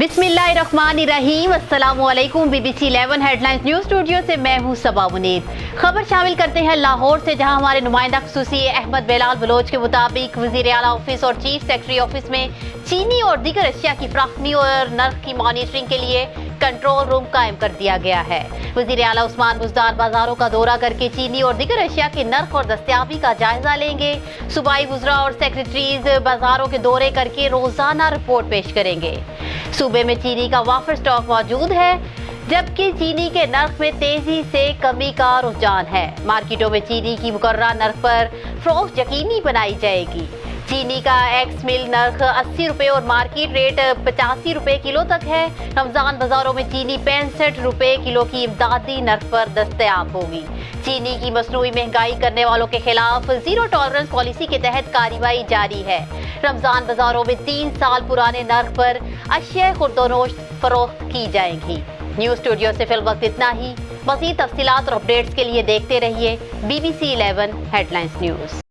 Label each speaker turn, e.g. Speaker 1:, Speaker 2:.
Speaker 1: बिस्मिल्लाहिर्रहमानिर्रहीम। अस्सलामुअलैकुम। BBC 11 headlines news studio से मैं हूँ सबा मुनीर। खबर शामिल करते हैं लाहौर से, जहां हमारे नुमाइंदा खुसूसी अहमद बेलाल बलोच के मुताबिक वज़ीर आला ऑफिस और चीफ सेक्रेटरी ऑफिस में चीनी और दीगर अशिया की फराहमी और नर्ख की मॉनिटरिंग के लिए कंट्रोल रूम कायम कर दिया गया है। वज़ीर आला उस्मान बुज़दार बाजारों का दौरा करके चीनी और दीगर अशिया के नर्ख और दस्तयाबी का जायजा लेंगे। सूबाई वुज़रा और सेक्रेटरीज बाजारों के दौरे करके रोजाना रिपोर्ट पेश करेंगे। सूबे में चीनी का वाफिर स्टॉक मौजूद है, जबकि चीनी के नर्ख में तेजी से कमी का रुझान है। मार्केटों में चीनी की मुकर्रर नर्ख पर फरोख्त यकीनी बनाई जाएगी। चीनी का एक्स मिल नर्ख 80 रुपये और मार्केट रेट 85 रुपये किलो तक है। रमजान बाजारों में चीनी 65 रुपये किलो की इमदादी नर्ख पर दस्तयाब होगी। चीनी की मसनूई महंगाई करने वालों के खिलाफ जीरो टॉलरेंस पॉलिसी के तहत कार्रवाई जारी है। रमजान बाजारों में 3 साल पुराने नर्ख पर अशिया खुर्दोनोश फरोख्त की जाएंगी। न्यूज़ स्टूडियो से फिल वक्त इतना ही। मज़ीद तफसीलात और अपडेट्स के लिए देखते रहिए BBC 11 हेडलाइंस न्यूज़।